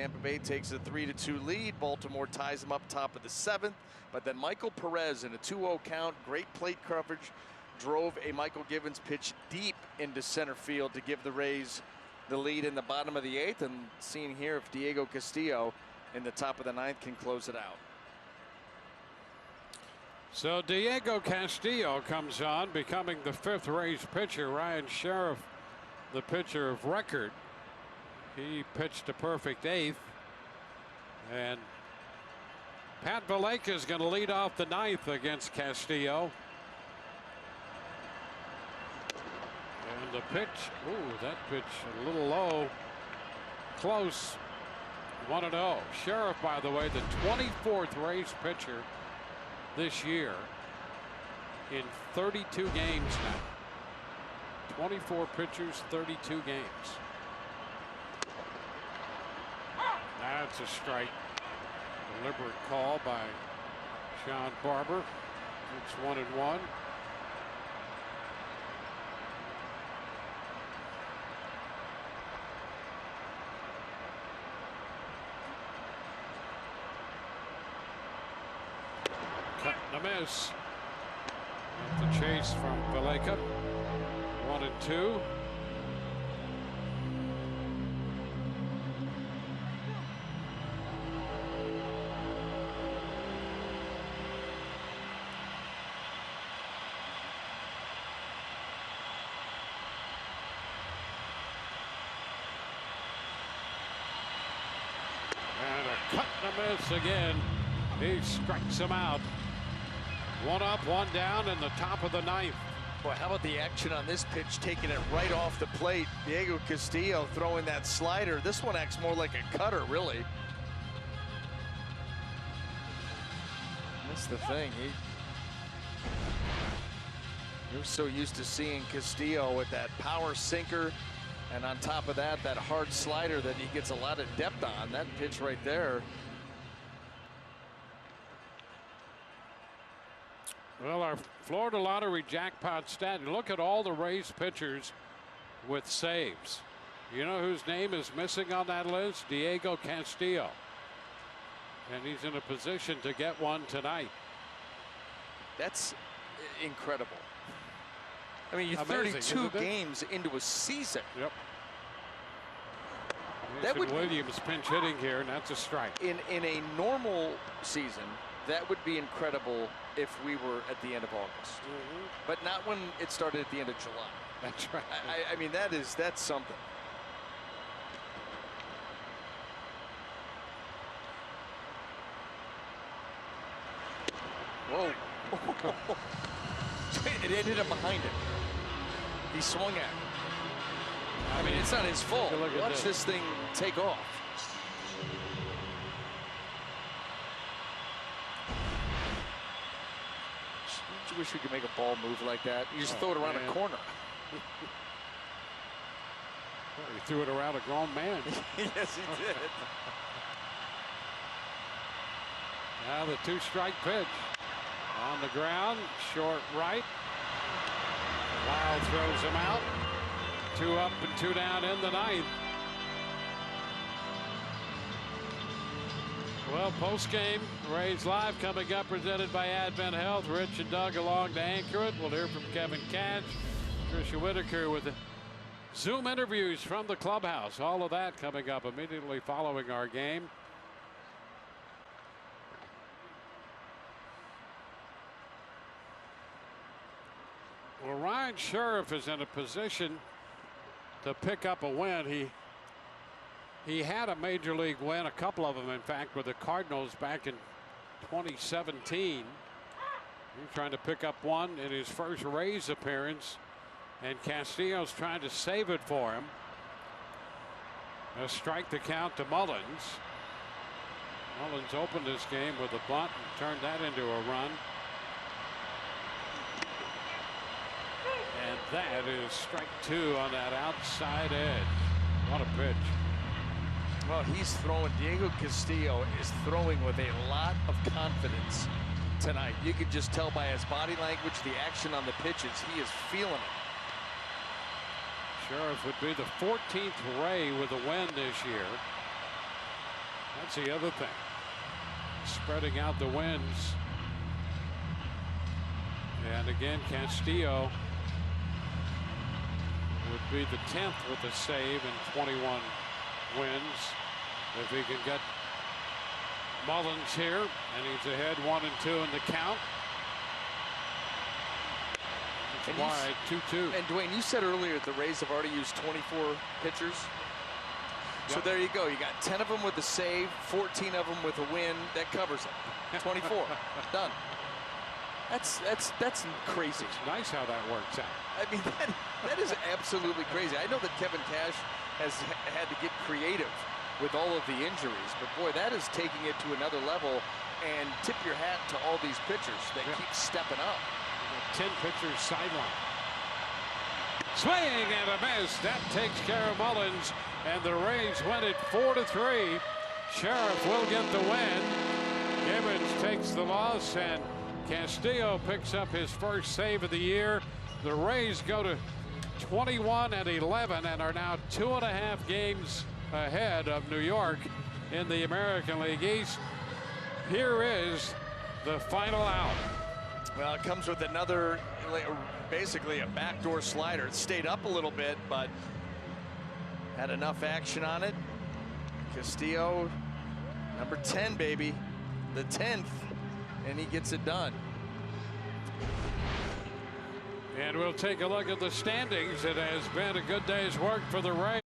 Tampa Bay takes a 3-2 lead. Baltimore ties them up top of the 7th. But then Michael Perez in a 2-0 count, great plate coverage, drove a Michael Givens pitch deep into center field to give the Rays the lead in the bottom of the 8th. And seeing here if Diego Castillo in the top of the 9th can close it out. So Diego Castillo comes on, becoming the 5th Rays pitcher. Ryan Sheriff, the pitcher of record. He pitched a perfect 8th. And Pat Valaika is going to lead off the 9th against Castillo. And the pitch, ooh, that pitch a little low. Close. 1-0. Sheriff, by the way, the 24th Rays pitcher this year in 32 games now. 24 pitchers, 32 games. That's a strike. Deliberate call by Sean Barber. It's 1-1. Cut and a miss. The chase from Valaika. 1-2. Cut and a miss again. He strikes him out. 1 up, 1 down in the top of the 9th. Boy, how about the action on this pitch, taking it right off the plate. Diego Castillo throwing that slider. This one acts more like a cutter, really. That's the thing. You're so used to seeing Castillo with that power sinker, and on top of that, that hard slider that he gets a lot of depth on. That pitch right there. Well, our Florida Lottery jackpot stat, look at all the Rays pitchers with saves. You know whose name is missing on that list? Diego Castillo. And he's in a position to get one tonight. That's incredible. I mean, you're amazing, 32 games into a season. Yep. That would, Williams pinch hitting here, and that's a strike. In a normal season, that would be incredible if we were at the end of August. But not when it started at the end of July. That's right. I mean, that's something. Whoa. It ended up behind him. He swung at it. I mean, it's not his fault. Watch this thing take off. I wish we could make a ball move like that. You just throw it around a corner. Well, he threw it around a grown man. Yes, he did. Now the 2-strike pitch. On the ground, short right. Lyle throws him out. 2 up and 2 down in the 9th. Well, post-game, Rays Live coming up, presented by Advent Health. Rich and Doug along to anchor it. We'll hear from Kevin Cash, Trisha Whitaker with the Zoom interviews from the clubhouse. All of that coming up immediately following our game. Well, Ryan Sheriff is in a position to pick up a win. He had a major league win, a couple of them, in fact, with the Cardinals back in 2017. He's trying to pick up one in his first Rays appearance, and Castillo's trying to save it for him. A strike the count to Mullins. Mullins opened this game with a bunt and turned that into a run. And that is strike 2 on that outside edge. What a pitch. Well, he's throwing. Diego Castillo is throwing with a lot of confidence tonight. You can just tell by his body language, the action on the pitches. He is feeling it. Sheriff would be the 14th Ray with a win this year. That's the other thing. Spreading out the wins. And again, Castillo would be the 10th with a save and 21 wins. If he can get Mullins here, and he's ahead 1-2 in the count. It's wide, 2-2. And Dwayne, you said earlier the Rays have already used 24 pitchers. So there you go. You got 10 of them with a save, 14 of them with a win. That covers it. 24. Done. That's crazy. It's nice how that works out. I mean, that is absolutely crazy. I know that Kevin Cash has had to get creative with all of the injuries, but boy, that is taking it to another level. And tip your hat to all these pitchers that keep stepping up. 10 pitchers sideline. Swing and a miss. That takes care of Mullins, and the Rays win it 4-3. Sheriff will get the win. Gibbons takes the loss, and Castillo picks up his first save of the year. The Rays go to 21-11 and are now 2.5 games ahead of New York in the American League East. Here is the final out. Well, it comes with another, basically a backdoor slider. It stayed up a little bit, but had enough action on it. Castillo, number 10, baby, the 10th, and he gets it done. And we'll take a look at the standings. It has been a good day's work for the Rays.